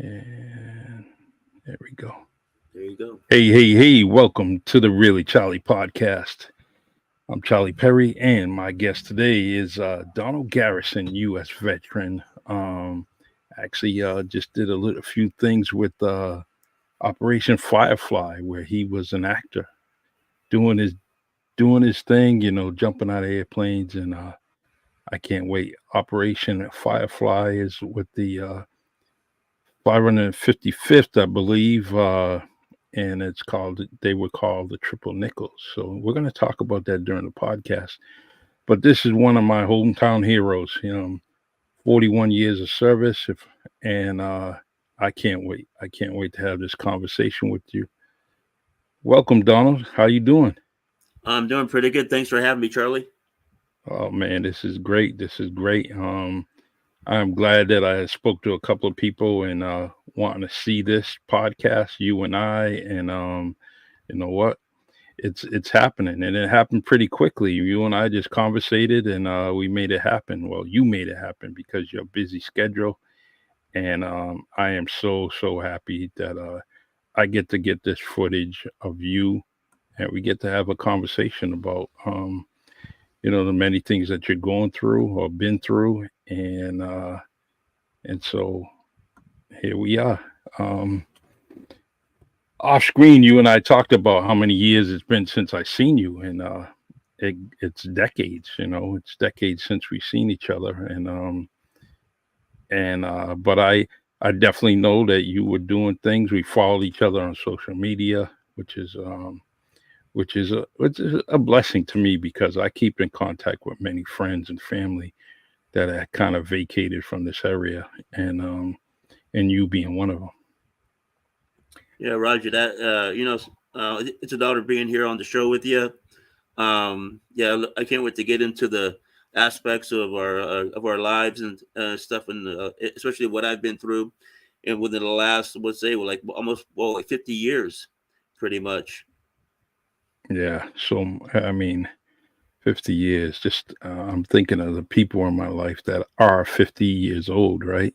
And there we go. There you go. Hey. Welcome to the Really Charlie podcast. I'm Charlie Perry, and my guest today is Donald Garrison, U.S. veteran. Actually, just did a few things with Operation Firefly, where he was an actor doing his doing his thing, jumping out of airplanes, and I can't wait. Operation Firefly is with the 555th, I believe, and they were called the Triple Nickels. So we're going to talk about that during the podcast. But this is one of my hometown heroes. 41 years of service, and I can't wait. I can't wait to have this conversation with you. Welcome, Donald. How you doing? I'm doing pretty good. Thanks for having me, Charlie. Oh man, this is great. This is great. I'm glad that I spoke to a couple of people and wanting to see this podcast, you and I, and you know what? It's happening, and it happened pretty quickly. You and I just conversated, and we made it happen. Well, you made it happen because your busy schedule, and I am so happy that I get this footage of you, and we get to have a conversation about the many things that you're going through or been through, and so here we are. Off screen, you and I talked about how many years it's been since I seen you, and it's decades. It's decades since we've seen each other, and but I definitely know that you were doing things. We followed each other on social media, which is a blessing to me because I keep in contact with many friends and family that I kind of vacated from this area, and you being one of them. Yeah, Roger. That it's an honor being here on the show with you. Yeah, I can't wait to get into the aspects of our lives and stuff, and especially what I've been through, and within the last, let's say, like almost like 50 years, pretty much. Yeah. So I mean, 50 years. Just I'm thinking of the people in my life that are 50 years old, right?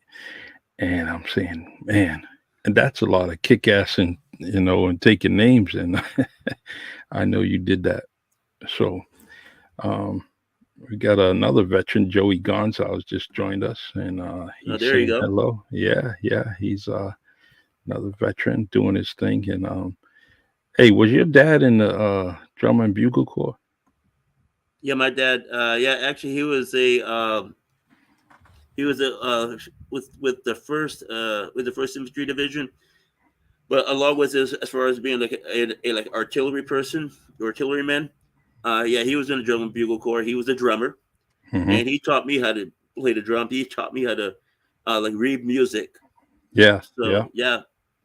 And I'm saying, man, and that's a lot of kick ass and taking names, and I know you did that. So um, we got another veteran, Joey Gonzalez, just joined us, and Oh, he's there you saying go. hello. Yeah, he's another veteran doing his thing. And hey, was your dad in the drum and bugle corps? Yeah, my dad. Yeah, actually, he was a with the first infantry division, but along with as far as being like a like artillery person, artilleryman. Yeah, he was in the drum and bugle corps. He was a drummer, Hmm. and he taught me how to play the drum. He taught me how to like read music. Yeah, yeah. So yeah,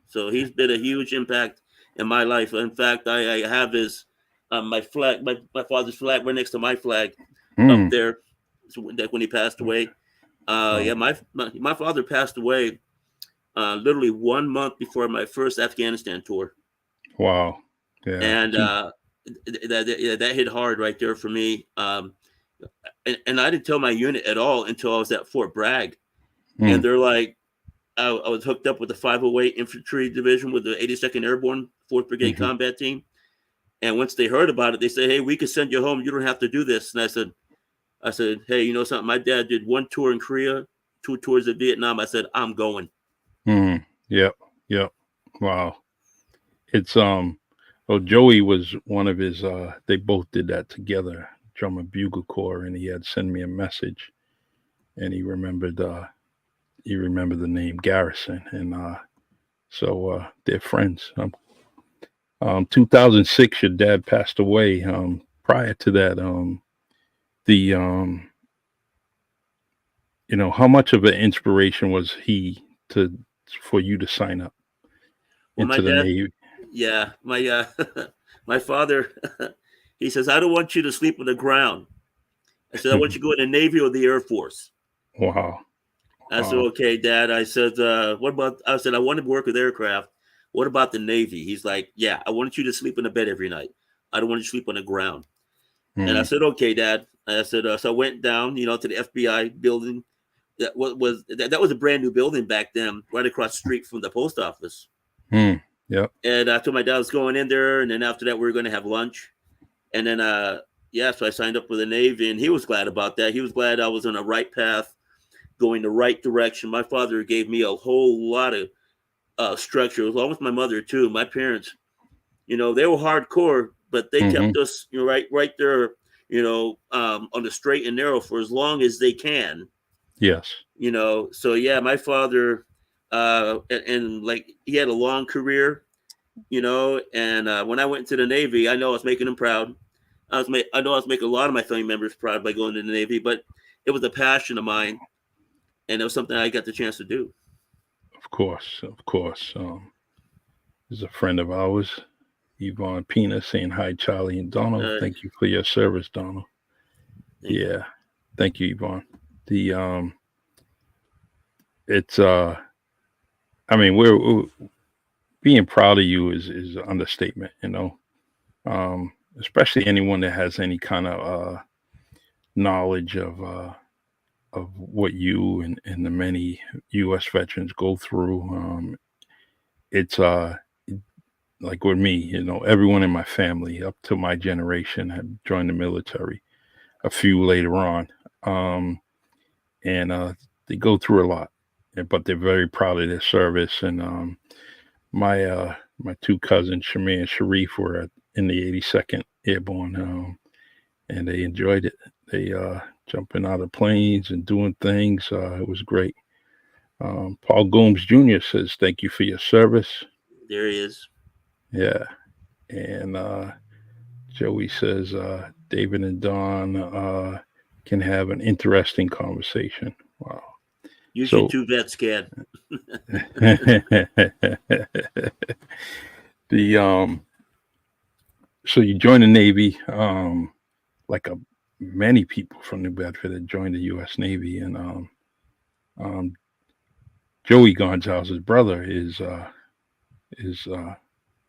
so he's been a huge impact in my life. In fact, I have his my flag, my father's flag, right next to my flag up Mm. there. So like when he passed away. Oh, Yeah, my father passed away literally 1 month before my first Afghanistan tour, wow. Yeah. and that hit hard right there for me. And I didn't tell my unit at all until I was at Fort Bragg, and Mm. they're like, I was hooked up with the 508 Infantry Division with the 82nd Airborne 4th Brigade Hmm. Combat Team. And once they heard about it, they said, "Hey, we could send you home. You don't have to do this." And I said, "Hey, you know something? My dad did one tour in Korea, two tours in Vietnam." I said, "I'm going." Mm. Yep. Yep. Wow. It's well, Joey was one of his they both did that together, drum and bugle corps, and he had sent me a message, and he remembered the name Garrison, and so they're friends. 2006 your dad passed away. Prior to that, the how much of an inspiration was he to for you to sign up Well, my into the dad, Navy? yeah, my my father, he says, "I don't want you to sleep on the ground." I said, "I want you to go in the Navy or the Air Force." Wow. I said, Wow. "Okay, Dad." I said, "What about?" I said, "I want to work with aircraft. What about the Navy?" He's like, "Yeah, I want you to sleep in the bed every night. I don't want you to sleep on the ground." And I Mm. said, "Okay, Dad." I said, so I went down, to the FBI building that was a brand new building back then, right across the street from the post office. Yep. And I told my dad I was going in there, and then after that we were going to have lunch, and then so I signed up for the Navy, and he was glad about that. He was glad I was on the right path, going the right direction. My father gave me a whole lot of structure, along with my mother too. My parents, they were hardcore, but they kept us, right there, on the straight and narrow for as long as they can. Yes. So yeah, my father, and like he had a long career, and when I went to the Navy, I know I was making him proud. I know I was making a lot of my family members proud by going to the Navy, but it was a passion of mine, and it was something I got the chance to do. Of course. Of course. There's a friend of ours, Yvonne Pina, saying hi, Charlie and Donald. Thank you for your service, Donald. Yeah. Thank you, Yvonne. The it's I mean, we're being proud of you is an understatement, especially anyone that has any kind of knowledge of what you and the many U.S. veterans go through. It's like with me, everyone in my family up to my generation had joined the military. A few later on, and they go through a lot, but they're very proud of their service. And my two cousins, Shamir and Sharif, were in the 82nd Airborne, and they enjoyed it. They jumping out of planes and doing things. It was great. Paul Goombs Jr. says, "Thank you for your service." There he is. Yeah, and Joey says, "David and Don can have an interesting conversation." Wow. Usually two vets can. So you joined the Navy, like many people from New Bedford that joined the U.S. Navy, and Joey Gonzalez's brother is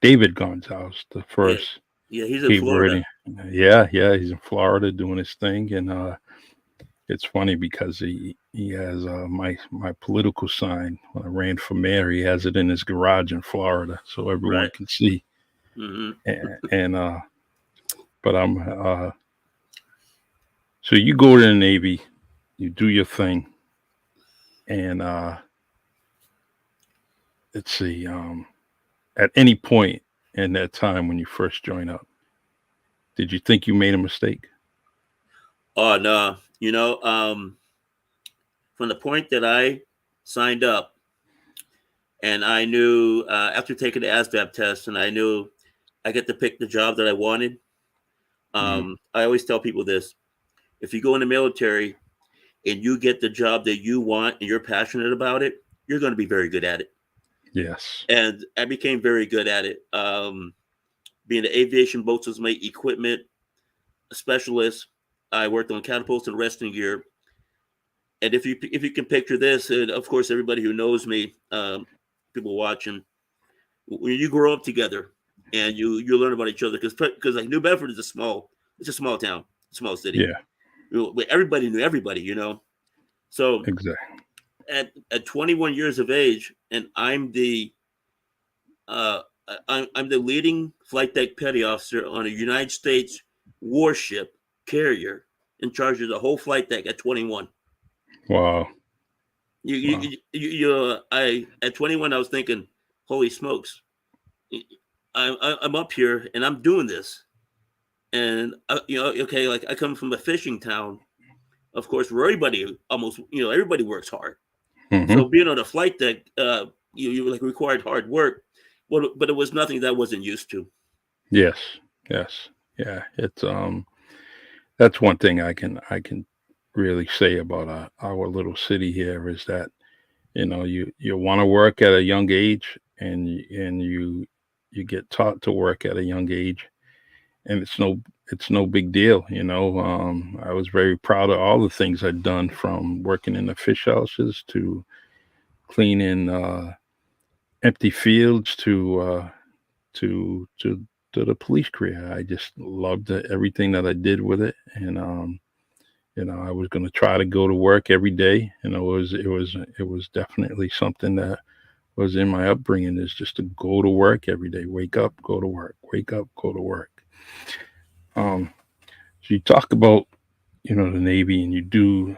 David Gonzalez, the first. Yeah, he's in Florida. Yeah, he's in Florida doing his thing, and it's funny because he has my political sign when I ran for mayor. He has it in his garage in Florida, so everyone can see. And but I'm so you go to the Navy, you do your thing, and let's see, at any point in that time when you first joined up, did you think you made a mistake? Oh no, from the point that I signed up, and I knew after taking the ASVAB test, and I knew I get to pick the job that I wanted. I always tell people this: if you go in the military and you get the job that you want and you're passionate about it, you're going to be very good at it. Yes. And I became very good at it. Being an aviation boat system equipment specialist, I worked on catapults and resting gear. And if you can picture this, and of course everybody who knows me, people watching, when you grow up together and you learn about each other, because like New Bedford is a small town, small city. Yeah. Everybody knew everybody, So exactly. At 21 years of age, and I'm the leading flight deck petty officer on a United States warship carrier in charge of the whole flight deck at 21. Wow. At 21, I was thinking, holy smokes, I'm up here and I'm doing this. And, okay, like I come from a fishing town, of course, where everybody works hard. So being on a flight deck, you like required hard work, but it was nothing that I wasn't used to. Yes. Yeah. It's that's one thing I can really say about our little city here is that you want to work at a young age, and you get taught to work at a young age, and it's no big deal. I was very proud of all the things I'd done, from working in the fish houses to cleaning empty fields to the police career. I just loved everything that I did with it, and I was going to try to go to work every day. It was definitely something that was in my upbringing, is just to go to work every day, wake up, go to work, wake up, go to work. Um, so you talk about, the Navy, and you do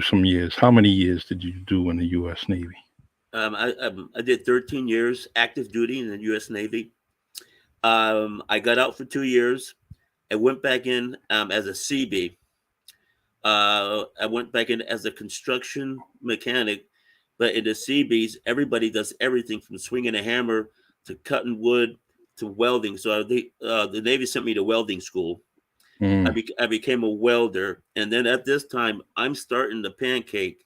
some years. How many years did you do in the U.S. Navy? I did 13 years active duty in the U.S. Navy. I got out for 2 years. I went back in as a CB. I went back in as a construction mechanic, but in the CBs, everybody does everything from swinging a hammer to cutting wood to welding. So the Navy sent me to welding school. Mm, I became a welder, and then at this time, I'm starting to pancake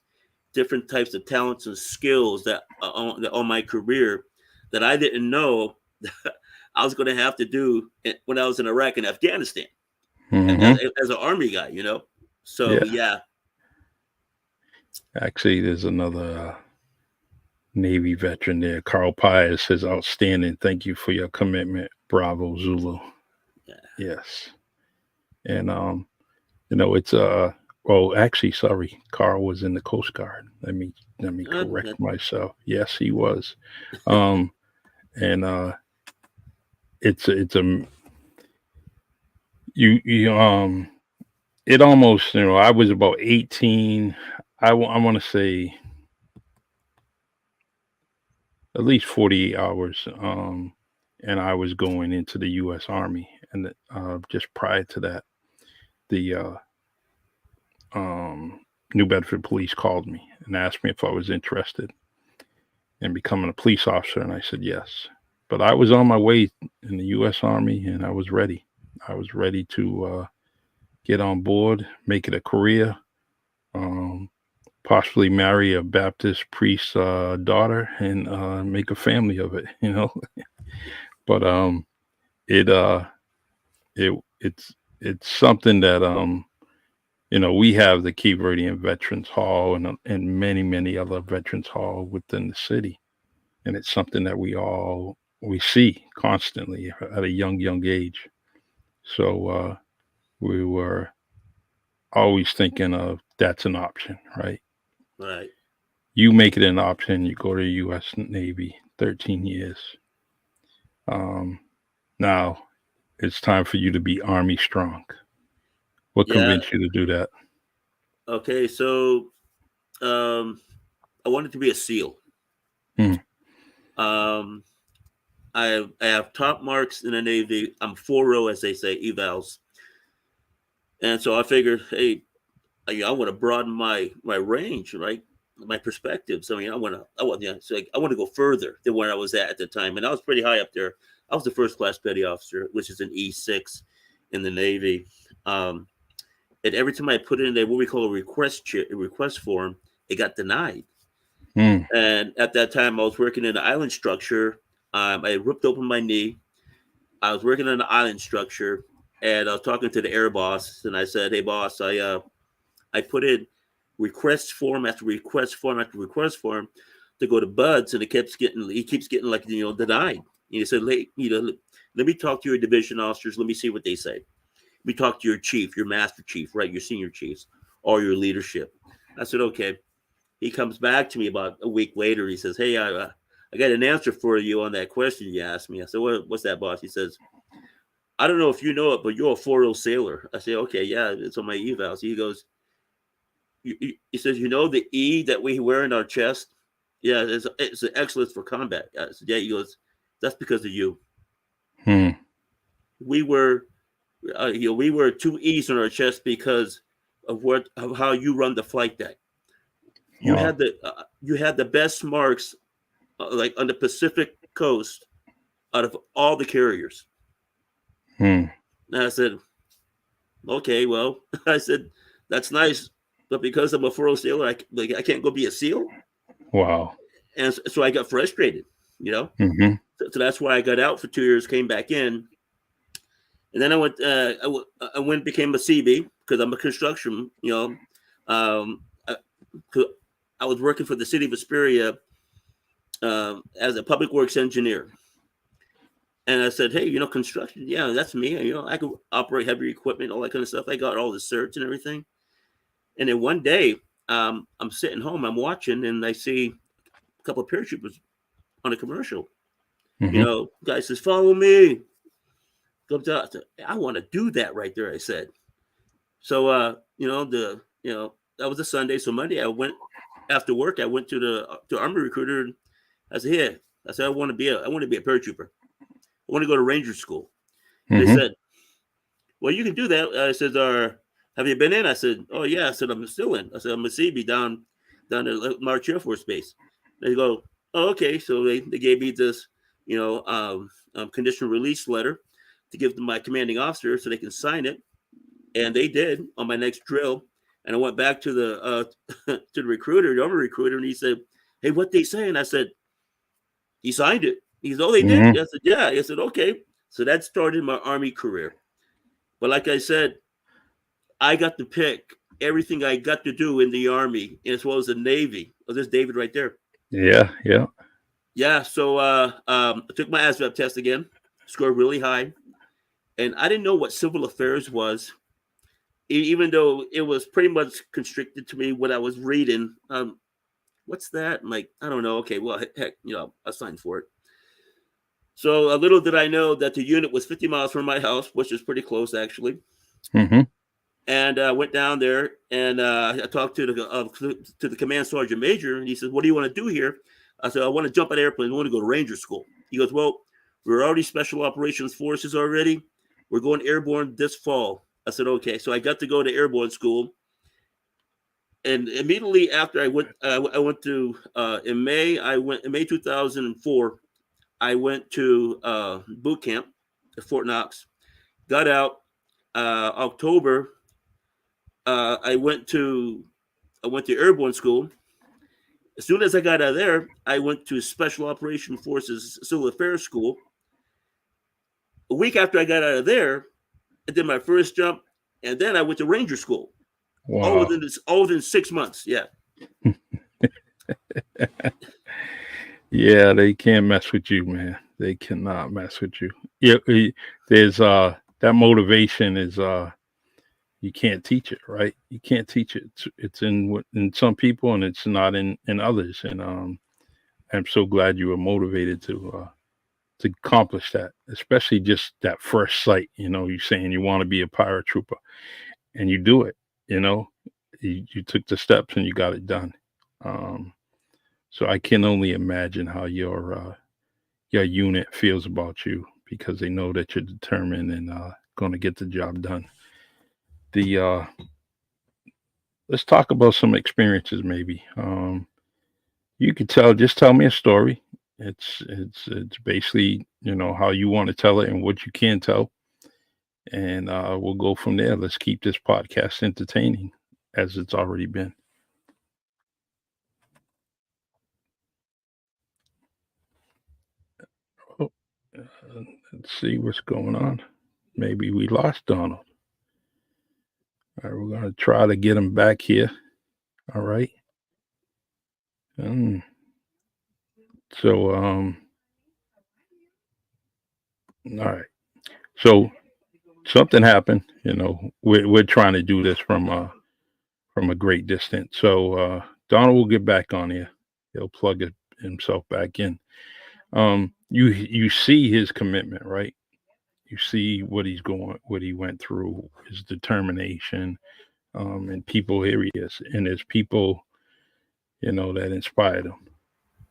different types of talents and skills that on my career that I didn't know I was going to have to do when I was in Iraq and Afghanistan hmm as an army guy. So Yeah. yeah. Actually, there's another Navy veteran there. Carl Pius says, "Outstanding. Thank you for your commitment. Bravo, Zulu." Yeah. Yes. And it's well, actually, sorry, Carl was in the Coast Guard. Let me correct That, myself. Yes, he was. Um, and it's you it almost, I was about 18. I want to say at least 48 hours. And I was going into the U.S. Army, and just prior to that, the um, New Bedford Police called me and asked me if I was interested in becoming a police officer, and I said yes. But I was on my way in the U.S. Army, and I was ready. I was ready to get on board, make it a career, um, possibly marry a Baptist priest's daughter, and make a family of it. But it it it's something that we have the Key Verde Veterans Hall, and many other Veterans Hall within the city, and it's something that we see constantly at a young age. So we were always thinking of that's an option, right? right. You make it an option. You go to the U.S. Navy, 13 years. Um, Now it's time for you to be Army strong. What Yeah. convinced you to do that? Okay. So um, I wanted to be a SEAL. Hmm. Um, I have top marks in the Navy. I'm 4.0, as they say, evals, and so I figured, hey, I want to broaden my range, right? My perspectives. I mean, I want to go further than where I was at the time, and I was pretty high up there. I was the first class petty officer, which is an E6 in the Navy. Um, and every time I put in what we call a request form, it got denied. Hmm. And at that time, I was working in an island structure. I ripped open my knee. I was working on an island structure, and I was talking to the air boss, and I said, "Hey, boss, I put in request form after request form after request form to go to Buds, and he keeps getting like denied." And he said, let me talk to your division officers. Let me see what they say. Let me talk to your chief, your master chief, right, your senior chiefs, or your leadership. I said, okay. He comes back to me about a week later. He says, hey, I got an answer for you on that question you asked me. I said, what's that, boss? He says, I don't know if you know it, but you're a 4.0 sailor. I say, okay, yeah, it's on my evals. He goes, he says, the E that we wear in our chest? Yeah, it's an excellence for combat. I said, yeah, he goes, that's because of you. Hmm. We were, we wear two E's on our chest because of how you run the flight deck. Wow. You had the best marks like on the Pacific coast out of all the carriers. Hmm. And I said, okay, well, I said, that's nice, but because I'm a 4.0 sailor, I can't go be a SEAL. Wow. And so I got frustrated, you know. Hmm. So that's why I got out for 2 years, came back in, and then I went. I went became a CB because I'm a construction. Um, I, I was working for the city of Asperia as a public works engineer, and I said, "Hey, construction, yeah, that's me. I could operate heavy equipment, all that kind of stuff. I got all the certs and everything." And then one day, I'm sitting home, I'm watching, and I see a couple of paratroopers on a commercial. Mm-hmm. Guy says, "Follow me." Comes out. I want to do that right there. I said. So, that was a Sunday. So Monday, I went after work. I went to the Army recruiter. And I said, "Here," I said, I want to be a paratrooper. I want to go to Ranger School." And they Mm-hmm. said, "Well, you can do that." I said, "Have you been in?" I said, "Oh yeah." I said, "I'm still in." I said, "I'm a CB down at March Air Force Base." They go, "Oh, okay." So they gave me this, conditional release letter to give to my commanding officer so they can sign it, and they did on my next drill. And I went back to the to the recruiter, the Army recruiter, and he said, "Hey, what they say?" And I said, "He signed it." He said, "Oh, they did?" Mm-hmm. I said, "Yeah." I said, "Okay." So that started my Army career. But like I said, I got to pick everything I got to do in the Army as well as the Navy. Oh, there's David right there. Yeah. Yeah. Yeah. So I took my ASVAB test again, scored really high, and I didn't know what civil affairs was, even though it was pretty much constricted to me what I was reading. What's that? I'm like, I don't know. Okay, well, heck, I signed for it. So a little did I know that the unit was 50 miles from my house, which is pretty close actually. Mm-hmm. And went down there and I talked to the command sergeant major, and he says, "What do you want to do here?" I said, "I want to jump an airplane. I want to go to Ranger School." He goes, "Well, we're already Special Operations Forces already. We're going airborne this fall." I said, "Okay." So I got to go to airborne school, and immediately after I went to in May 2004. I went to boot camp at Fort Knox. Got out October. Uh, I went to I went to airborne school. As soon as I got out of there, I went to Special Operation Forces Civil Affairs School. A week after I got out of there, I did my first jump, and then I went to Ranger School. Wow. All within 6 months. Yeah. Yeah, they can't mess with you, man. They cannot mess with you. Yeah, there's that motivation is you can't teach it, right? You can't teach it. It's in some people and it's not in others. And I'm so glad you were motivated to accomplish that, especially just that first sight. You saying you want to be a paratrooper and you do it. You know, you took the steps and you got it done. Um, so I can only imagine how your unit feels about you because they know that you're determined and going to get the job done. The Let's talk about some experiences, maybe. You could just tell me a story. It's basically how you want to tell it and what you can tell, and we'll go from there. Let's keep this podcast entertaining as it's already been. Oh, let's see what's going on. Maybe we lost Donald. All right, we're gonna try to get him back here. All right. Mm. So all right. So something happened. We're trying to do this from a great distance. So Donald will get back on here. He'll plug himself back in. You see his commitment, right? You see what he went through, his determination, and people here he is, and there's people that inspired him.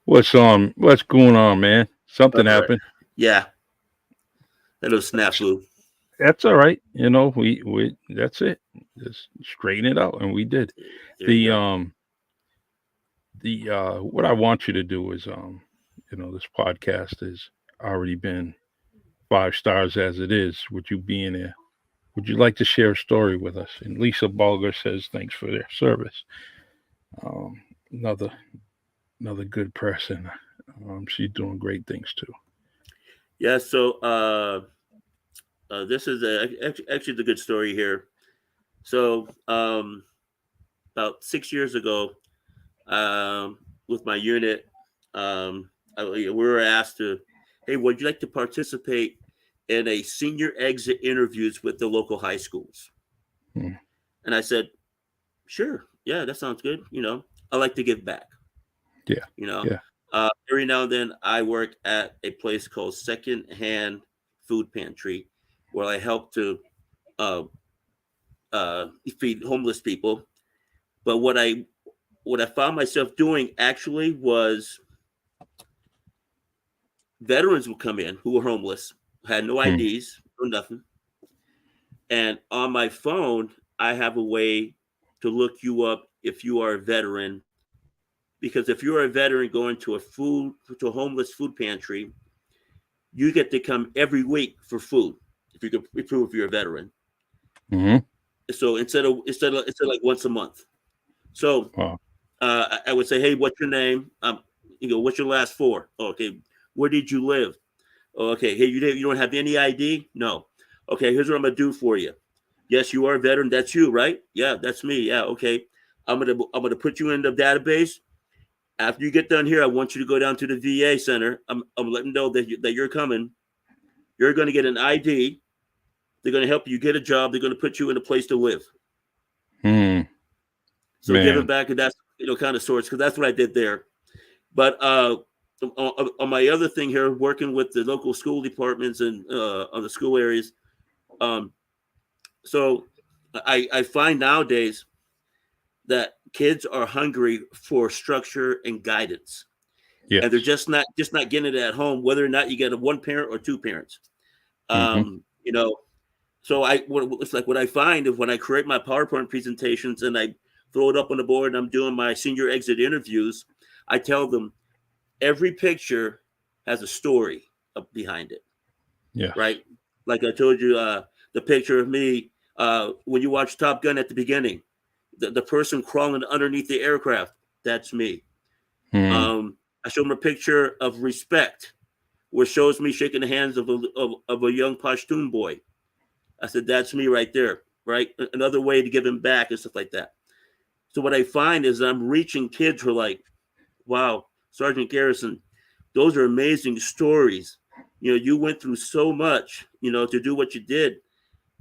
What's going on, man? All Something right. happened. Yeah. That was snafu. That's all right. We that's it. Just straighten it out, and we did. There you The go. what I want you to do is this podcast has already been 5 stars as it is. With you being there, would you like to share a story with us? And Lisa Bulger says thanks for their service. Um, another another good person. She's doing great things too. Yeah. So this is actually the good story here. So about 6 years ago, with my unit, we were asked to, "Hey, would you like to participate in a senior exit interviews with the local high schools?" Hmm. And I said, Sure. Yeah, that sounds good. I like to give back. Yeah. You know, Yeah. every now and then I work at a place called Second Hand Food Pantry, where I help to uh, feed homeless people. But what I found myself doing actually was veterans would come in who were homeless, had no Mm. IDs, no nothing, and on my phone I have a way to look you up if you are a veteran. Because if you're a veteran going to a homeless food pantry, you get to come every week for food if you can prove you're a veteran. Hmm. So instead of like once a month. So Wow. I would say, hey, what's your name? What's your last four? Oh, okay, where did you live? Oh, okay, hey, you don't have any ID? No. Okay, here's what I'm gonna do for you. Yes, you are a veteran. That's you, right? Yeah, that's me. Yeah, okay. I'm gonna put you in the database. After you get done here, I want you to go down to the VA center. I'm letting them know that you're coming. You're going to get an ID. They're going to help you get a job. They're going to put you in a place to live. Mm. So giving Man. back, and that's kind of sorts, because that's what I did there. But on my other thing here, working with the local school departments and on the school areas, um, so I find nowadays that kids are hungry for structure and guidance, and they're Yes. just not getting it at home, whether or not you get a one parent or two parents. Hmm. Um, you know, so it's like what I find is when I create my PowerPoint presentations and I throw it up on the board and I'm doing my senior exit interviews, I tell them every picture has a story behind it, Yes. right? Like I told you, the picture of me when you watch Top Gun at the beginning, the person crawling underneath the aircraft, that's me. Mm. I show them a picture of respect, where it shows me shaking the hands of a young Pashtun boy. I said, that's me right there, right? Another way to give him back and stuff like that. So what I find is I'm reaching kids who are like, wow, Sergeant Garrison, those are amazing stories. You went through so much, to do what you did.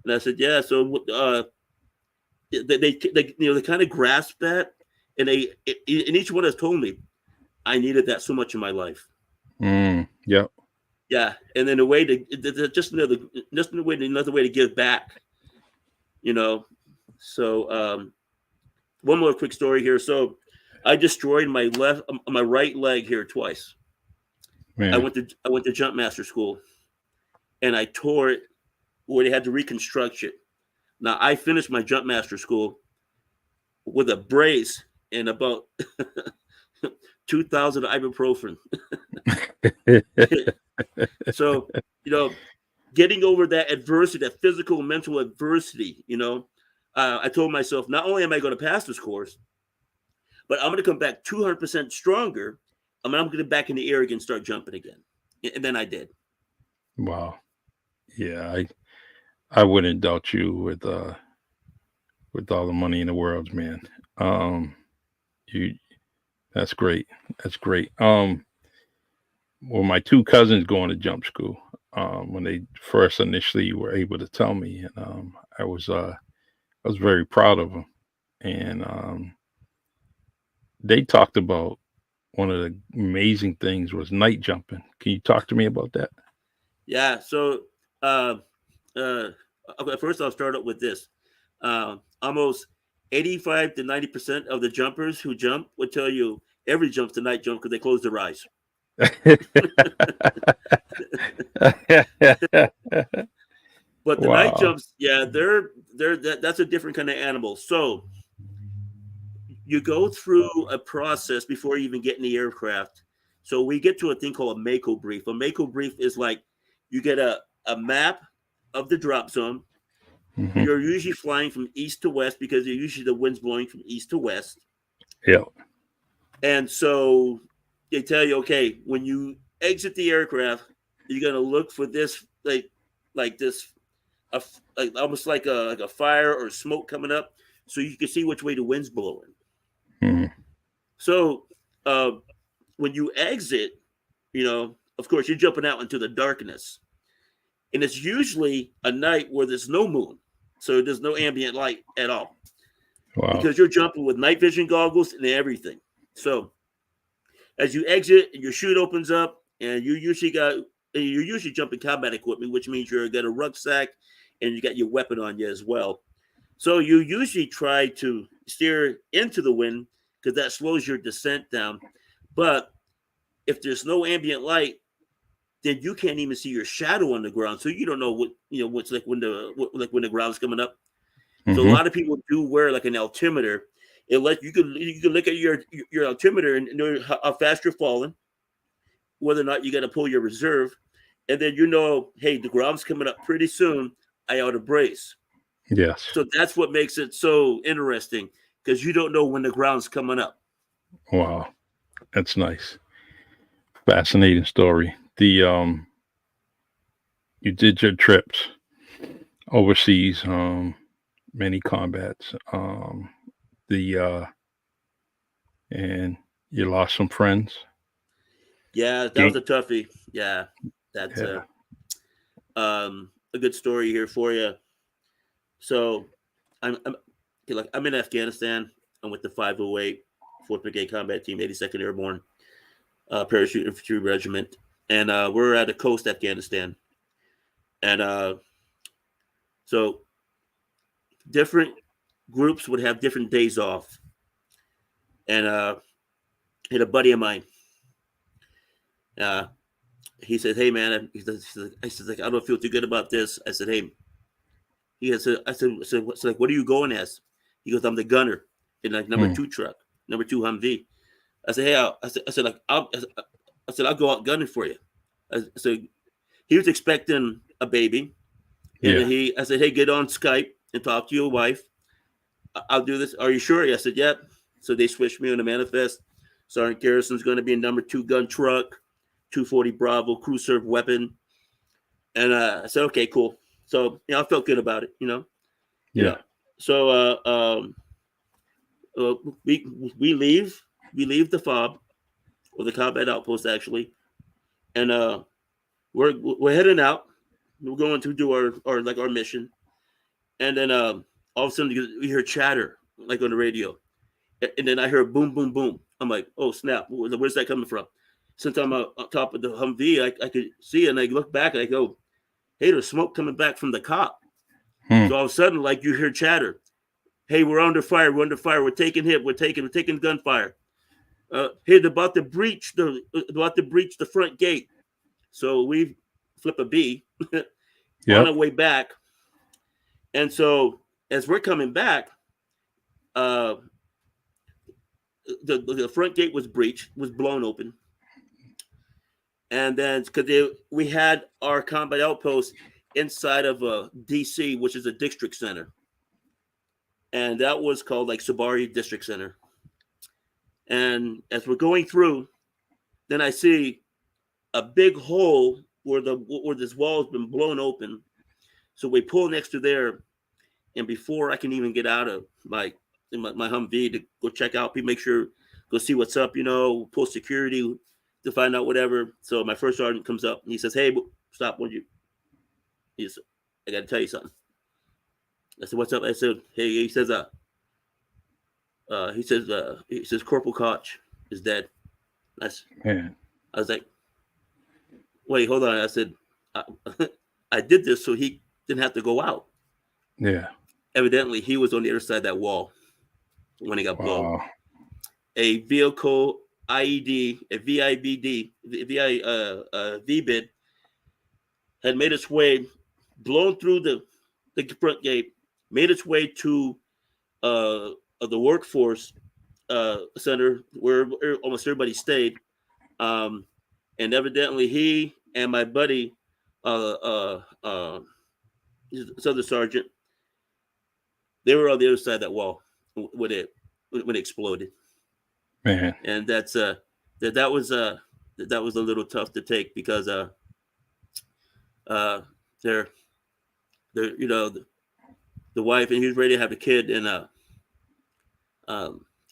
And I said, yeah. So they kind of grasp that, and and each one has told me I needed that so much in my life. Mm. Yep. Yeah, and then a way to another way to give back, you know. So one more quick story here. So I destroyed my right leg here twice. I Man. went to I went to jump master school, and I tore it where they had to reconstruct it. Now I finished my jump master school with a brace and about 2,000 ibuprofen. So getting over that adversity, that physical and mental adversity, I told myself, not only am I going to pass this course, but I'm going to come back 200% stronger. I'm going to get back in the air again, start jumping again. And then I did. Wow. Yeah. I wouldn't doubt you with all the money in the world, man. Um. You. That's great. That's great. Well, my two cousins going to jump school. When they first initially were able to tell me, and I was very proud of them. And they talked about one of the amazing things was night jumping. Can you talk to me about that? Yeah. So uh, uh, first, I'll start up with this. Almost 85 to 90% of the jumpers who jump would tell you every jump's a night jump because they close their eyes. But the night Wow. jumps, yeah, that's a different kind of animal. So you go through a process before you even get in the aircraft. So we get to a thing called a Mako brief. A Mako brief is like you get a map of the drop zone. Hmm. You're usually flying from east to west because usually the wind's blowing from east to west. Yeah. And so they tell you, okay, when you exit the aircraft, you're gonna look for this like this like almost like a fire or smoke coming up, so you can see which way the wind's blowing. Hmm. So uh, when you exit, of course, you're jumping out into the darkness, and it's usually a night where there's no moon, so there's no ambient light at all. Wow. because you're jumping with night vision goggles and everything. So as you exit, your chute opens up, and you're usually jumping combat equipment, which means you're got a rucksack and you got your weapon on you as well. So you usually try to steer into the wind because that slows your descent down. But if there's no ambient light, then you can't even see your shadow on the ground, so you don't know what's like when the ground's coming up. So a Mm-hmm. lot of people do wear like an altimeter. You can look at your altimeter and know how fast you're falling, whether or not you got to pull your reserve, and then hey, the ground's coming up pretty soon. I ought to brace. Yes. So that's what makes it so interesting because you don't know when the ground's coming up. Wow. That's nice. Fascinating story. You did your trips overseas, many combats. The and you lost some friends. Yeah, that was Gain. a toughie. Yeah, that's Yeah. a good story here for you. So I'm I'm in Afghanistan. I'm with the 508 4th Brigade Combat Team, 82nd Airborne Parachute Infantry Regiment, and we're at the coast Afghanistan, and so different groups would have different days off, and had a buddy of mine. Uh, he said, "Hey man," I said, like, I don't feel too good about this. I said, "Hey," I said, what are you going as? He goes, "I'm the gunner in like number Hmm. 2 truck, number 2 Humvee." I said, "Hey," I said, "I'll go out gunning for you." So he was expecting a baby, and Yeah. I said, "Hey, get on Skype and talk to your wife. I'll do this. Are you sure?" I said, "Yep." So they switched me on the manifest. Sergeant Garrison's going to be in number 2 gun truck, 240 Bravo crew serve weapon, and I said, "Okay, cool." So I felt good about it, you Yeah. know. So uh, we we leave the FOB or the combat outpost actually, and we're heading out. We're going to do our mission, and then all of a sudden we hear chatter like on the radio, and then I hear boom, boom, boom. I'm like, oh snap! Where's that coming from? Since I'm on top of the Humvee, I could see it, and I look back and I go, hey, there's smoke coming back from the cop. Hmm. So all of a sudden, like you hear chatter. Hey, we're under fire. We're under fire. We're taking hit. We're taking gunfire. Hey, they're about to breach the front gate. So we flip a B on Yep. our way back. And so as we're coming back, uh, the front gate was breached, was blown open. And then because we had our combat outpost inside of DC, which is a district center. And that was called like Sabari District Center. And as we're going through, then I see a big hole where this wall has been blown open. So we pull next to there, and before I can even get out of my Humvee to go check out, make sure, go see what's up, pull security to find out whatever. So my first sergeant comes up and he says, "Hey, stop! He said, I got to tell you something." I said, "What's up?" I said, "Hey," he says Corporal Koch is dead. Man. I was like, "Wait, hold on." I said, I, I did this so he didn't have to go out. Yeah. Evidently, he was on the other side of that wall when he got blown. Wow. A vehicle IED, a VIBD, VBID had made its way, blown through the front gate, made its way to the workforce center where almost everybody stayed. And evidently, he and my buddy, this other sergeant, they were on the other side of that wall when it exploded. Man. And that was a little tough to take because uh they're the wife, and he was ready to have a kid, and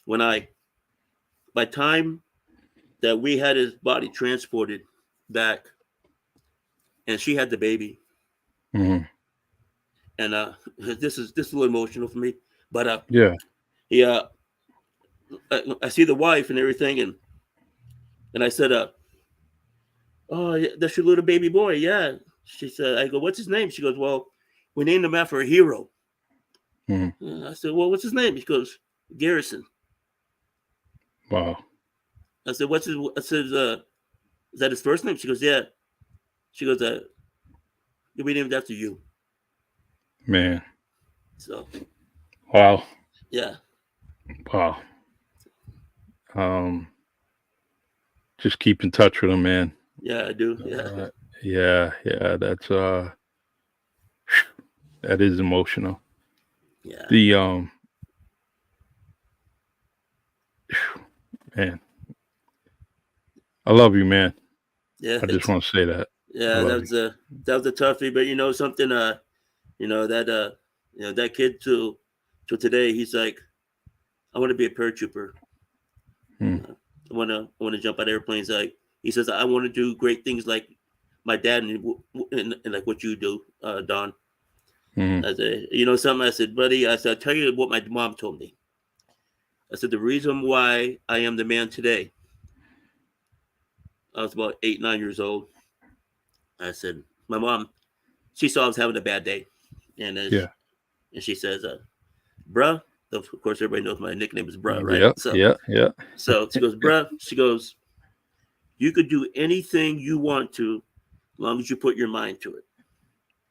when by time that we had his body transported back, and she had the baby, Hmm. and this is a little emotional for me, but Yeah. he I see the wife and everything, and I said, oh, yeah, that's your little baby boy, yeah. She said, I go, what's his name? She goes, well, we named him after a hero. I said, well, what's his name? She goes, Garrison. Wow. I said, what's his? I said, is that his first name? She goes, yeah. She goes, you'll be named after you. Man. So. Wow. Yeah. Wow. Just keep in touch with him, man. Yeah, I do. Yeah. Yeah. That's that is emotional. Yeah. The man, I love you, man. Yeah. I just want to say that. Yeah, that was a toughie, but something. That kid to today, he's like, I want to be a paratrooper. I want to jump out of airplanes. Like he says, I want to do great things like my dad and like what you do, Don. I said, something. I said, buddy, I said, I'll tell you what my mom told me. I said, the reason why I am the man today. I was about 8, 9 years old. I said, my mom, she saw I was having a bad day, and she says, bruh. Of course, everybody knows my nickname is Bruh, right? Yeah. So she goes, bruh. She goes, you could do anything you want to, as long as you put your mind to it.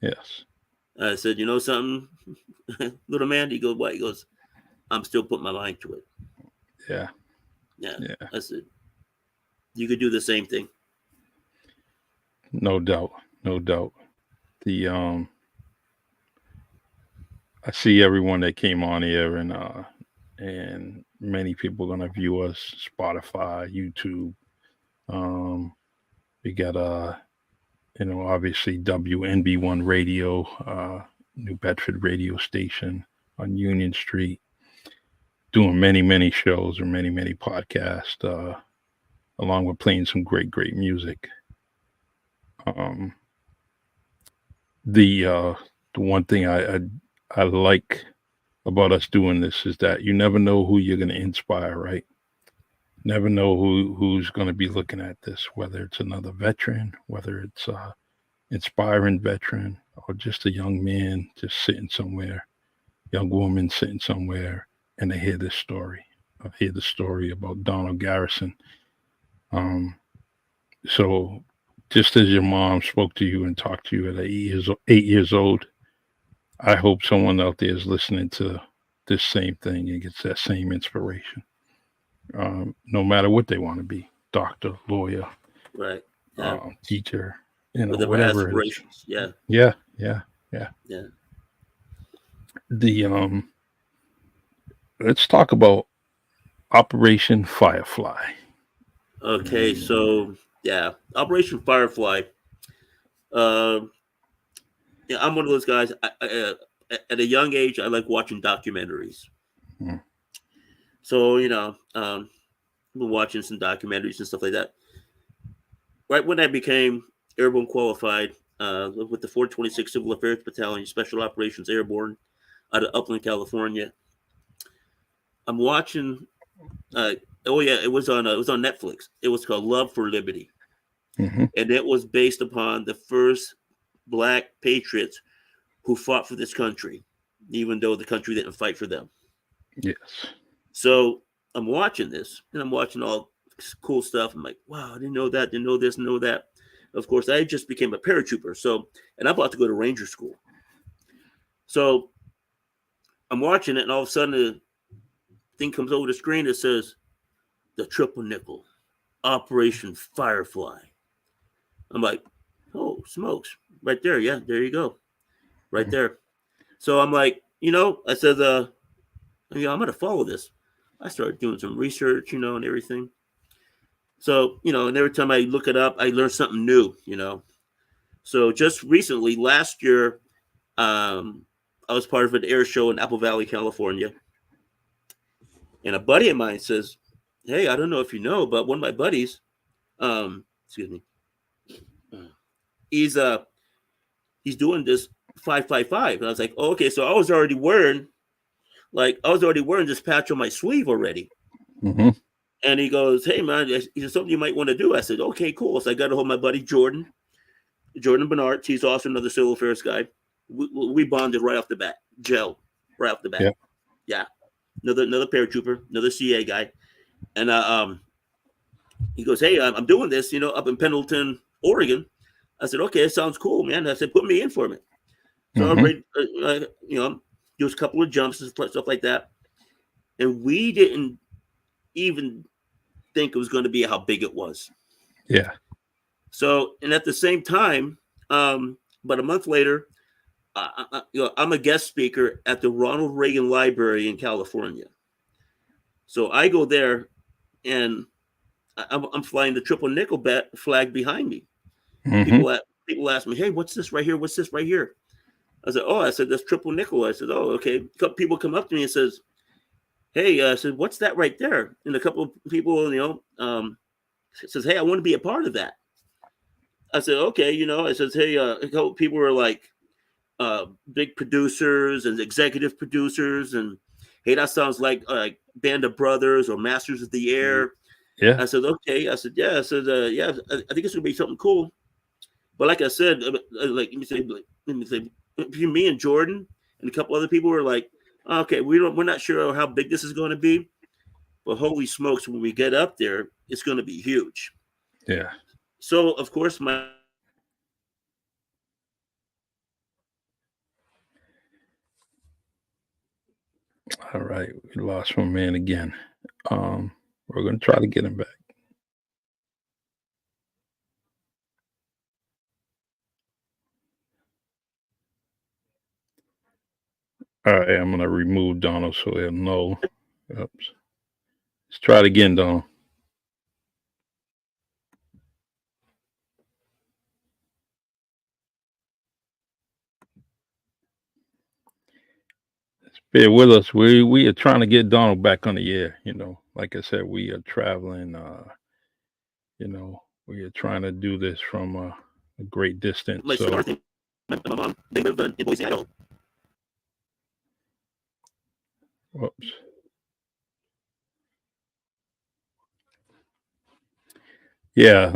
Yes. I said, something, little man? He goes, what? He goes, I'm still putting my mind to it. Yeah. I said, you could do the same thing. No doubt. The I see everyone that came on here, and many people are gonna view us Spotify, YouTube. We got obviously WNB One Radio, New Bedford radio station on Union Street, doing many shows or many podcasts, along with playing some great music. The one thing I like about us doing this is that you never know who you're going to inspire, right? Never know who's going to be looking at this, whether it's another veteran, whether it's inspiring veteran, or just a young man just sitting somewhere, young woman sitting somewhere, and they hear this story. I hear the story about Donald Garrison. So just as your mom spoke to you and talked to you at 8 years old, I hope someone out there is listening to this same thing and gets that same inspiration. No matter what they want to be, doctor, lawyer, right, teacher, whatever aspirations. Yeah. The let's talk about Operation Firefly. Okay, so Operation Firefly. I'm one of those guys. At a young age, I like watching documentaries. So I've been watching some documentaries and stuff like that. Right when I became airborne qualified with the 426 Civil Affairs Battalion, Special Operations Airborne, out of Upland, California, I'm watching. It was on Netflix. It was called Love for Liberty, and it was based upon the first Black patriots who fought for this country, even though the country didn't fight for them. Yes. So I'm watching this, and I'm watching all cool stuff. I'm like, wow, I didn't know that, didn't know this, didn't know that. Of course, I just became a paratrooper. And I'm about to go to Ranger School. So I'm watching it, and all of a sudden, the thing comes over the screen that says, the Triple Nickel, Operation Firefly. I'm like, oh, smokes. Right there. Yeah, there you go. Right there. So I'm like, I said, I'm going to follow this. I started doing some research, and everything. So, and every time I look it up, I learn something new, So just recently, last year, I was part of an air show in Apple Valley, California. And a buddy of mine says, hey, I don't know if you know, but one of my buddies, excuse me, he's doing this 555. And I was like, oh, okay. So I was already wearing Like I was already wearing this patch on my sleeve already. Mm-hmm. And he goes, "Hey man, he said something you might want to do." I said, "Okay, cool." So I got to hold my buddy Jordan Bernard. He's also another civil affairs guy. We bonded right off the bat, gel right off the bat. Yeah. Yeah, another paratrooper, another CA guy, and he goes, "Hey, I'm doing this, up in Pendleton, Oregon." I said, "Okay, it sounds cool, man." I said, "Put me in for it." So I Mm-hmm. read, do a couple of jumps and stuff like that, and we didn't even think it was going to be how big it was. Yeah. So, and at the same time, about a month later, I'm a guest speaker at the Ronald Reagan Library in California. So I go there, and I'm flying the triple nickel flag behind me. Mm-hmm. People ask me, "Hey, what's this right here? What's this right here?" I said, "Oh," I said, "that's triple nickel." I said, "Oh, okay." People come up to me and says, "Hey," I said, "what's that right there?" And a couple of people, says, "Hey, I want to be a part of that." I said, "Okay," I says, "Hey," a couple people were like big producers and executive producers, and hey, that sounds like Band of Brothers or Masters of the Air. Yeah. I said, "Okay." I said, "Yeah." I said, "Yeah, I think it's gonna be something cool." But like I said, let me say, between me and Jordan and a couple other people were like, "Okay, we're not sure how big this is going to be, but holy smokes, when we get up there, it's going to be huge." Yeah. So of course, my All right. We lost one man again. We're gonna try to get him back. All right. I'm gonna remove Donald so he'll know. Oops. Let's try it again, Donald. Bear with us. We are trying to get Donald back on the air. Like I said, we are traveling. We are trying to do this from a great distance. my So, cigar thing, my mom, they live in Boise, Idaho. whoops. Yeah.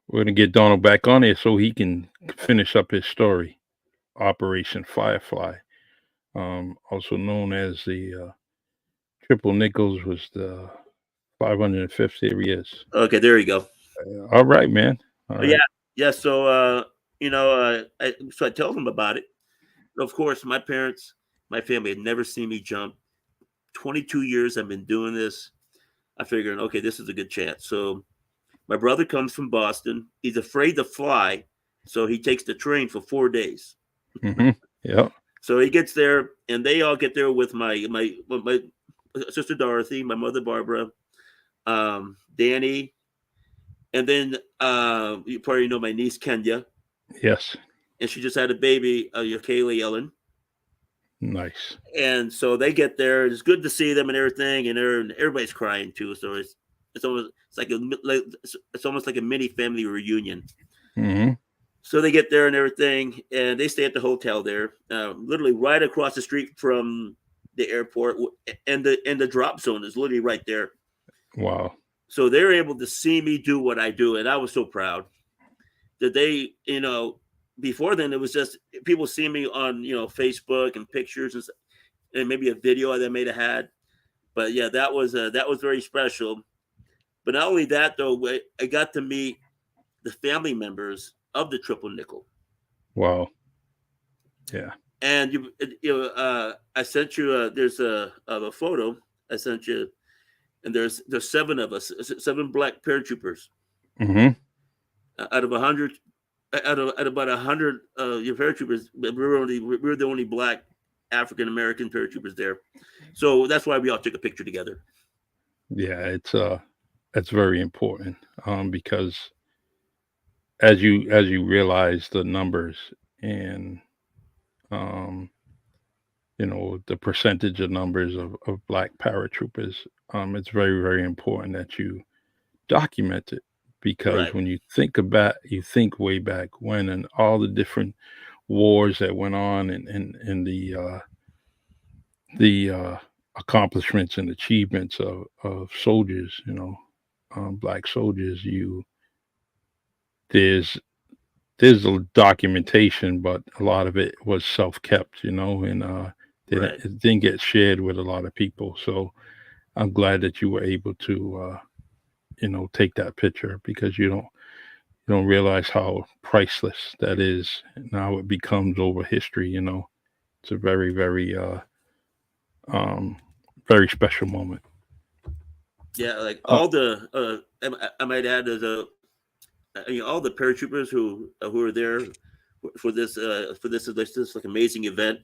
We're gonna get Donald back on here so he can finish up his story. Operation Firefly, also known as the Triple Nickels, was the 505th series. Okay, there you go. All right, man. All Yeah, right. yeah. So I tell them about it. Of course, my family had never seen me jump. 22 years I've been doing this. I figured, okay, this is a good chance. So my brother comes from Boston. He's afraid to fly, so he takes the train for 4 days. Mm-hmm. Yeah. So he gets there, and they all get there with my sister Dorothy, my mother Barbara, Danny, and then you probably know my niece Kenya, Yes. and she just had a baby, Kaylee Ellen. Nice. And so they get there. It's good to see them and everything, and everybody's crying too. So it's almost like a mini family reunion. Mm-hmm. So they get there and everything, and they stay at the hotel there, literally right across the street from the airport, and the drop zone is literally right there. Wow. So they're able to see me do what I do, and I was so proud that they, before then it was just people see me on Facebook and pictures and maybe a video that I may have had. But yeah, that was very special. But not only that though, I got to meet the family members of the Triple Nickel. Wow. Yeah. And I sent you. There's a photo I sent you, and there's seven of us, seven black paratroopers Mm-hmm. out of 100, out of about 100 your paratroopers. We were the only black African American paratroopers there, so that's why we all took a picture together. Yeah. That's very important. Because as you realize the numbers and um the percentage of numbers of black paratroopers, it's very, very important that you document it, because Right. when you think way back when, and all the different wars that went on in the the accomplishments and achievements of soldiers, black soldiers. There's there's a documentation, but a lot of it was self kept, and Right. it didn't get shared with a lot of people. So I'm glad that you were able to, take that picture because you don't realize how priceless that is. Now it becomes over history. It's a very, um, very special moment. Yeah, like Uh, all the I might add is all the paratroopers who are there for this like amazing event.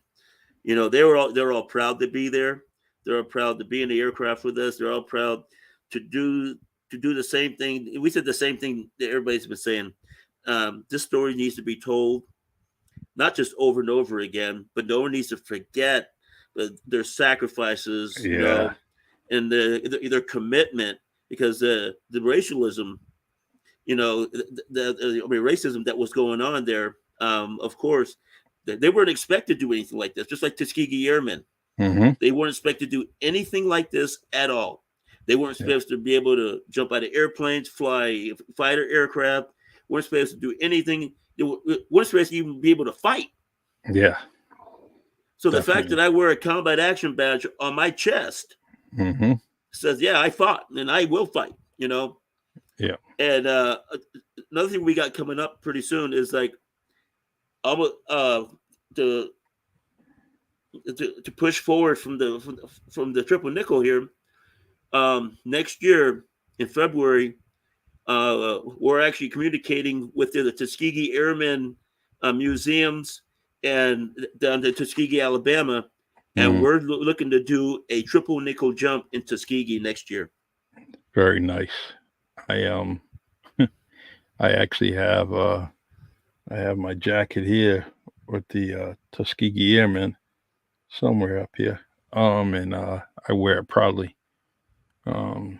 They're all proud to be there. They're all proud to be in the aircraft with us. They're all proud to do to do the same thing. We said the same thing that everybody's been saying. This story needs to be told, not just over and over again, but no one needs to forget their sacrifices, yeah, and their commitment, because the racialism, racism that was going on there. Of course, they weren't expected to do anything like this. Just like Tuskegee Airmen, hmm they weren't expected to do anything like this at all. They weren't yeah, supposed to be able to jump out of airplanes, fly fighter aircraft. weren't supposed to do anything. They weren't supposed to even be able to fight. yeah, So the fact definitely. that I wear a combat action badge on my chest Hmm. says, yeah, I fought and I will fight. Yeah. And another thing we got coming up pretty soon is like almost to, to push forward from the triple nickel here. Next year in February, we're actually communicating with the Tuskegee Airmen museums and down to Tuskegee, Alabama, and Mm, we're looking to do a triple nickel jump in Tuskegee next year. very nice. I I actually have I have my jacket here with the Tuskegee Airmen somewhere up here. And I wear it proudly. Um,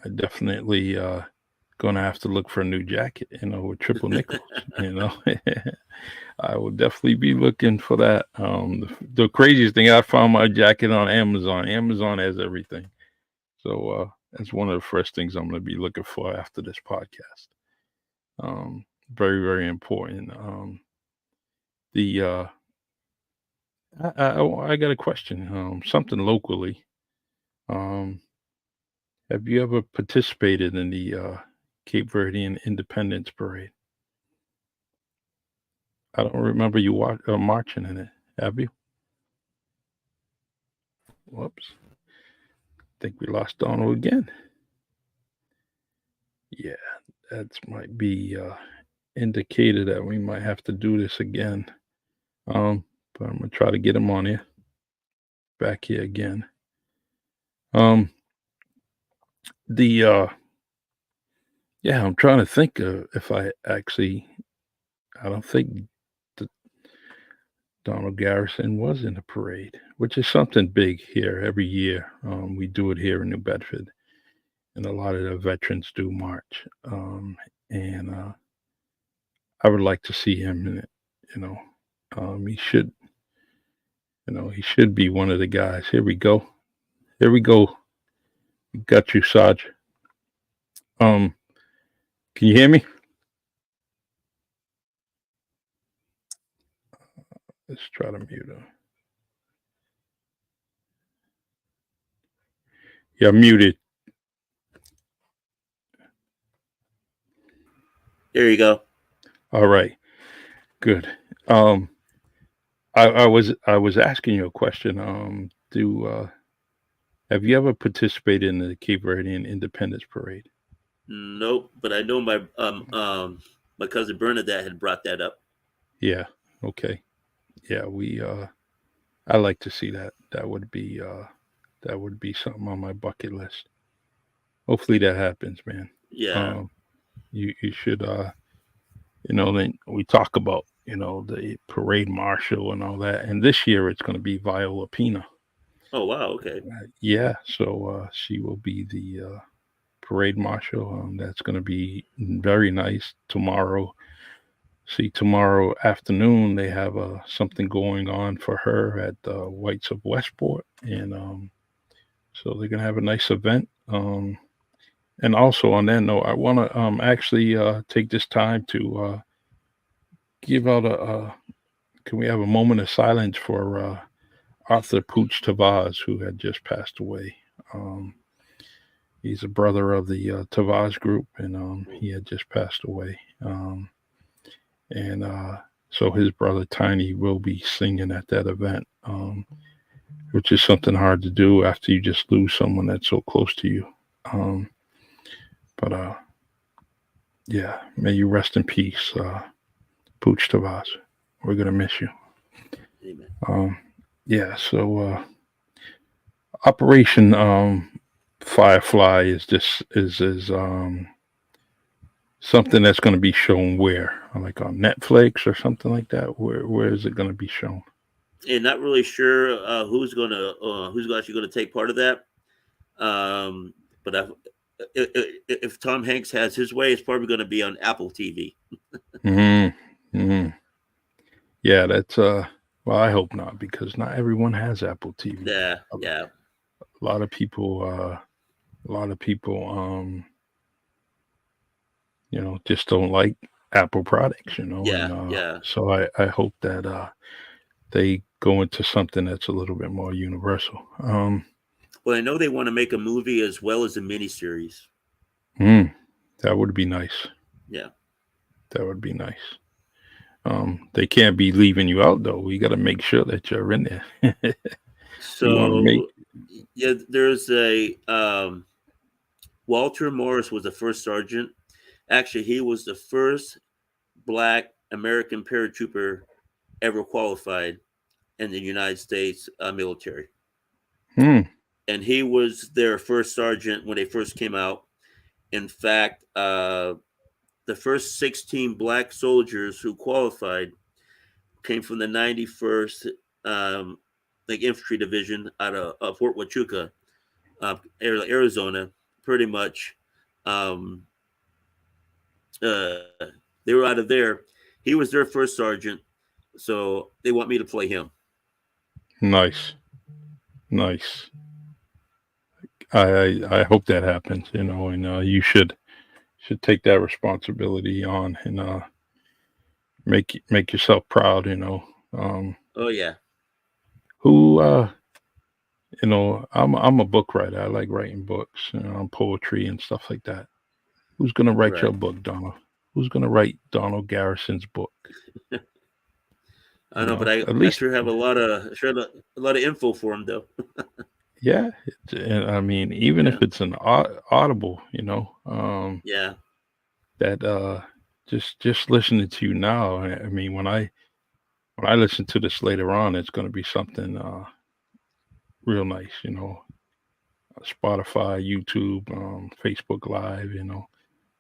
I definitely gonna have to look for a new jacket, with triple nickels. I will definitely be looking for that. The craziest thing, I found my jacket on Amazon. Amazon has everything. So that's one of the first things I'm gonna be looking for after this podcast. Very, very important. The I got a question. Something locally. Um, have you ever participated in the Cape Verdean Independence Parade? I don't remember you marching in it. Have you? Whoops. Think we lost Donald again. Yeah, that might be indicator that we might have to do this again. But I'm gonna try to get him on here, back here again. Um, the Yeah, I'm trying to think if I actually. I don't think that Donald Garrison was in the parade, which is something big here every year. We do it here in New Bedford, and a lot of the veterans do march. And I would like to see him in it. You know, he should. He should be one of the guys. Here we go. Here we go. Got you, Sarge. Um, can you hear me? Let's try to mute him. Yeah, muted. There you go. All right, good. Um, I was asking you a question. Do Have you ever participated in the Cape Verdean Independence Parade? Nope, but I know my cousin Bernadette had brought that up. Yeah. Okay. Yeah, we I like to see that. That would be something on my bucket list. Hopefully that happens, man. Yeah. Um you should then we talk about, the parade marshal and all that. And this year it's going to be Viola Pina. Oh wow. Okay. Yeah, so she will be the parade marshal. That's going to be very nice tomorrow. see tomorrow afternoon they have something going on for her at the Whites of Westport, and so they're gonna have a nice event. And also on that note, I want to actually take this time to give out a. Can we have a moment of silence for Arthur Pooch Tavaz, who had just passed away? Um, he's a brother of the Tavaz group, and he had just passed away. And so his brother Tiny will be singing at that event, which is something hard to do after you just lose someone that's so close to you. Um, but yeah, may you rest in peace, Pooch Tavaz. We're gonna miss you. Amen. Yeah, so Operation Firefly is just is something that's going to be shown where, like on Netflix or something like that. Where is it going to be shown? And not really sure who's actually gonna take part of that. But if Tom Hanks has his way, it's probably going to be on Apple TV. Hmm. Hmm. Yeah, that's well, I hope not, because not everyone has Apple TV. Yeah, A yeah, lot of people, a lot of people, just don't like Apple products, and yeah, yeah. so I hope that they go into something that's a little bit more universal. Well, I know they want to make a movie as well as a miniseries. Mm, that would be nice. Yeah. That would be nice. They can't be leaving you out though. We got to make sure that you're in there. You want to make. So yeah, there's a Walter Morris was the first sergeant. Actually, he was the first Black American paratrooper ever qualified in the United States military, Hmm. and he was their first sergeant when they first came out. In fact, the first 16 Black soldiers who qualified came from the 91st infantry division out of Fort Huachuca, Arizona. Pretty much, um, uh, they were out of there. He was their first sergeant, so they want me to play him. Nice. Nice. I hope that happens. And you should take that responsibility on, and make yourself proud. Um, Oh yeah, who I'm a book writer. I like writing books, poetry and stuff like that. Who's gonna write your right. book, Donald? Who's gonna write Donald Garrison's book? I know, but I, At I least, sure have a lot of info for him though. yeah. And I mean, even Yeah, if it's an audible, yeah, that just listening to you now. I mean, when I listen to this later on, it's gonna be something real nice. Spotify, YouTube, Facebook Live.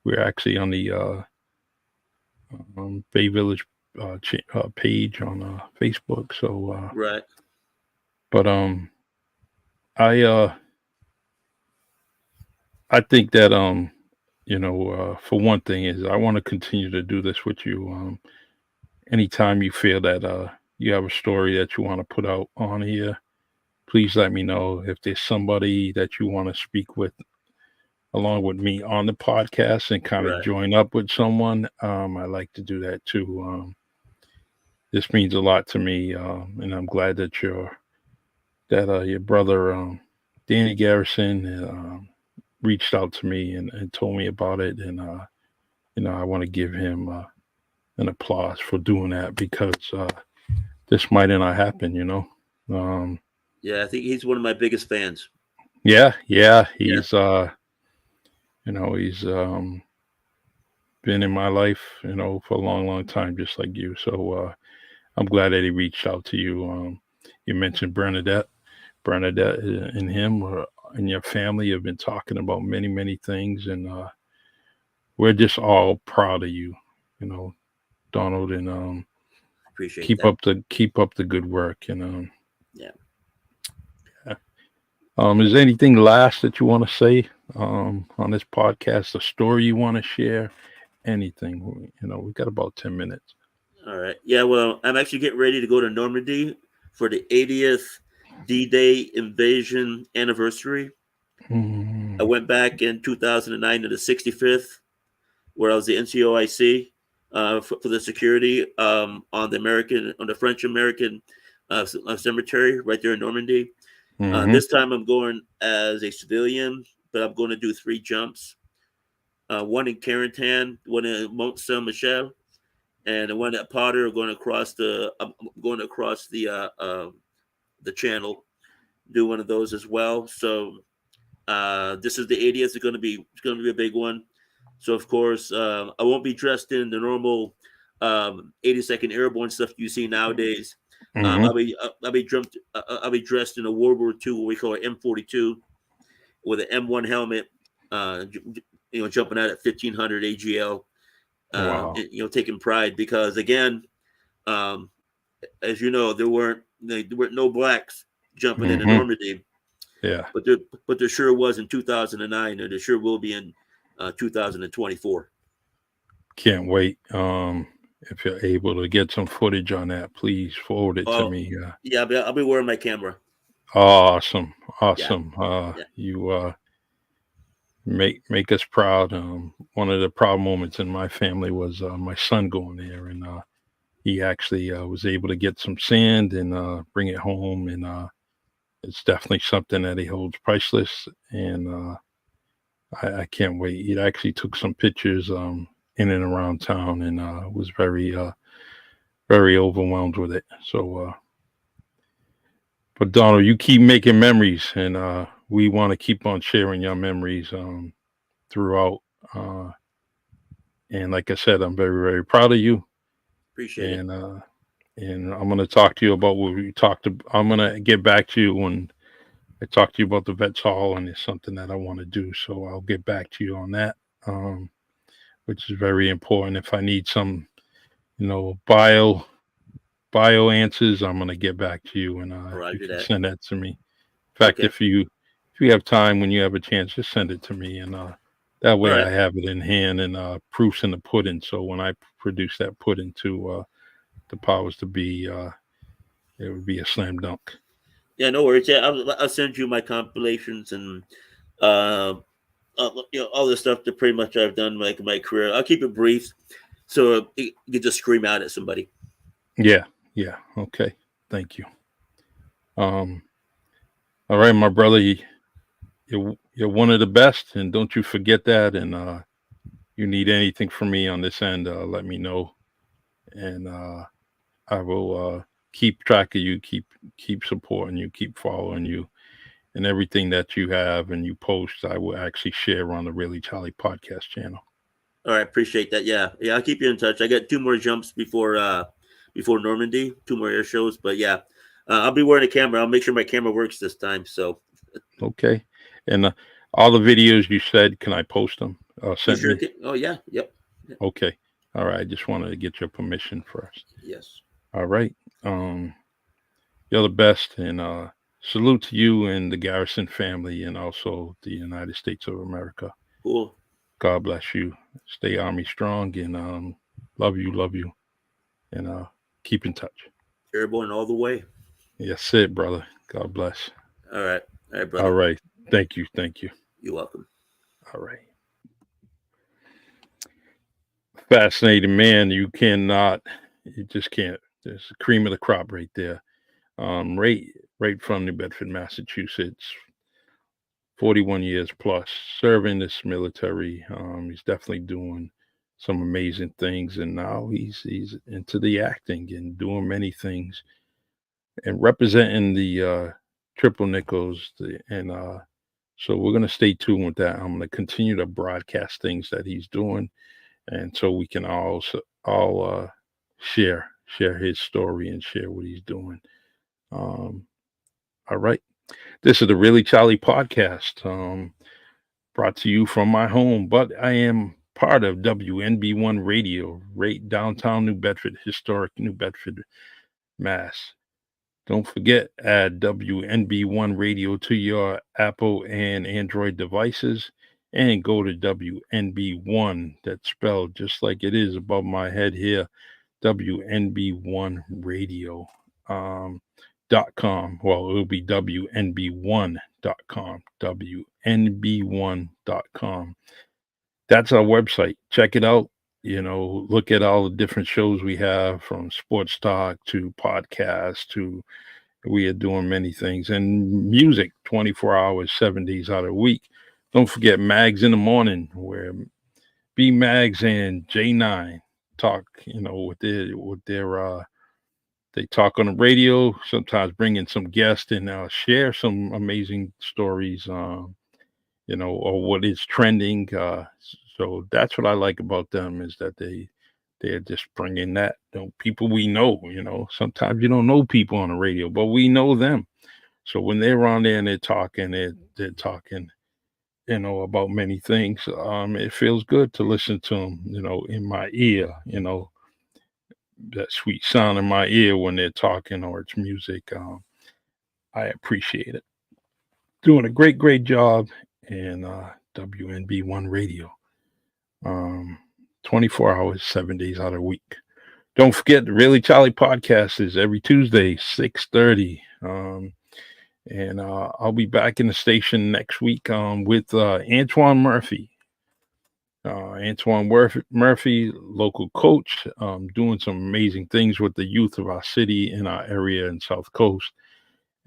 We're actually on the Bay Village page on Facebook. So, right. but I I think that for one thing is I want to continue to do this with you. Anytime you feel that you have a story that you want to put out on here, please let me know. If there's somebody that you want to speak with along with me on the podcast and kind of Right. join up with someone, I like to do that too. This means a lot to me, and I'm glad that your brother Danny Garrison reached out to me and told me about it, and I want to give him an applause for doing that, because this might not happen. Um, Yeah, I think he's one of my biggest fans. yeah, yeah, Yeah, he's been in my life, for a long, long time, just like you. So I'm glad that he reached out to you. You mentioned Bernadette. Bernadette and him and your family have been talking about many, many things, and we're just all proud of you, you know, Donald, and appreciate keep that. up the good work. And Yeah. yeah. Is there anything last that you want to say on this podcast? A story you want to share? anything. We got about 10 minutes. All right. Yeah. Well, I'm actually getting ready to go to Normandy for the 80th D-Day invasion anniversary. I Mm, went back in 2009 to the 65th, where I was the NCOIC for the security on the French American cemetery right there in Normandy. mm-hmm. This time I'm going as a civilian, but I'm going to do 3 jumps. One in Carentan, one in Mont Saint Michel, and the one at Potter. Going across the channel, do one of those as well. So this is the 80th. It's going to be a big one. So of course, I won't be dressed in the normal 82nd Airborne stuff you see nowadays. Mm-hmm. I'll be dressed in a World War II, what we call an M42, with an M1 helmet. Jumping out at 1500 AGL. Wow. Taking pride because again, um, as you know, there weren't no blacks jumping into Mm-hmm. Normandy, Yeah. but there sure was in 2009, and there sure will be in 2024. Can't wait. If you're able to get some footage on that, please forward it to Oh, me. yeah, I'll be wearing my camera. Awesome. Yeah, Awesome. yeah. You make us proud. One of the proud moments in my family was my son going there, and he actually was able to get some sand and bring it home, and it's definitely something that he holds priceless. And I can't wait. He actually took some pictures in and around town, and was very overwhelmed with it. So, but Donald, you keep making memories, and we want to keep on sharing your memories throughout. Uh, and like I said, I'm very, very proud of you. Appreciate it. And I'm going to talk to you about what we talked about. I'm going to get back to you when I talk to you about the Vets Hall, and it's something that I want to do. So I'll get back to you on that, which is very important. If I need some, you know, bio answers, I'm going to get back to you, and you Roger can that. send that to me. In fact, Okay. if you have time when you have a chance, just send it to me, and that All way right. I have it in hand, and proofs in the pudding. So when I produce that pudding to the powers to be, it would be a slam dunk. Yeah, no worries. Yeah, I'll send you my compilations and uh, all the stuff that pretty much I've done like my career. I'll keep it brief, so you can just scream out at somebody. Yeah, yeah, okay. Thank you. Um, all right, my brother, you're one of the best, and don't you forget that. And you need anything from me on this end, let me know, and I will keep track of you, keep supporting you, keep following you, and everything that you have and you post, I will actually share on the Really Charlie podcast channel. All right, appreciate that. Yeah, yeah, I'll keep you in touch. I got 2 more jumps before Normandy, 2 more air shows. But yeah, I'll be wearing a camera. I'll make sure my camera works this time. So Okay, and all the videos you said, can I post them? you Sent sure me. can. Oh yeah, yep, Okay. All right. I just wanted to get your permission first. yes. All right. You're the best, and salute to you and the Garrison family, and also the United States of America. Cool. God bless you. Stay Army strong, and love you, and keep in touch. Airborne all the way. Yes, it, brother. God bless. All right, All brother. right. Thank you. Thank you. You're welcome. All right. Fascinating man. You just can't. There's the cream of the crop right there. Right, right from New Bedford, Massachusetts. 41 years plus serving this military. He's definitely doing some amazing things, and now he's into the acting and doing many things and representing the triple nickels. And so we're gonna stay tuned with that. I'm gonna continue to broadcast things that he's doing, and so we can all share his story and share what he's doing. Um, all right. This is the Really Charlie podcast, brought to you from my home, but I am part of WNB One Radio, right downtown New Bedford, historic New Bedford, Mass. Don't forget, add WNB One Radio to your Apple and Android devices, and go to WNB1. That's spelled just like it is above my head here. WNB One Radio. .com. Well, it'll be WNB1.com. WNB1.com. That's our website. Check it out. Look at all the different shows we have, from sports talk to podcasts to, we are doing many things, and music 24 hours, 7 days out of the week. Don't forget Mags in the Morning, where B Mags and J9 talk, they talk on the radio, sometimes bring in some guests and share some amazing stories, or what is trending. So that's what I like about them, is that they're just bringing that, people we know. Sometimes you don't know people on the radio, but we know them. So when they're on there and they're talking, about many things. It feels good to listen to them, in my ear, that sweet sound in my ear when they're talking, or it's music. I appreciate it. Doing a great, great job in WNB One Radio. 24 hours, 7 days out of the week. Don't forget the Really Charlie podcast is every Tuesday, 6:30. And I'll be back in the station next week with Antoine Murphy. Antoine Murphy, local coach, doing some amazing things with the youth of our city in our area in South Coast.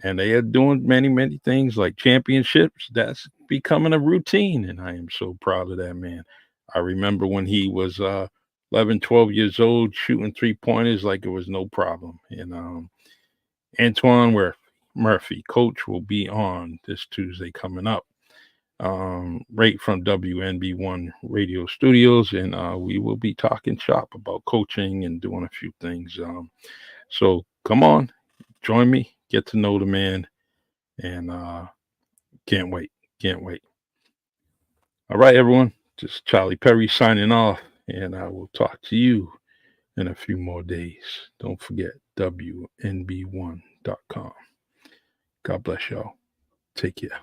And they are doing many, many things like championships. That's becoming a routine. And I am so proud of that man. I remember when he was 11, 12 years old, shooting 3-pointers like it was no problem. And Antoine Murphy, coach, will be on this Tuesday coming up, right from WNB One Radio Studios, and we will be talking shop about coaching and doing a few things. So come on, join me, get to know the man, and can't wait. All right, everyone, just Charlie Perry signing off, and I will talk to you in a few more days. Don't forget WNB1.com. God bless y'all. Take care.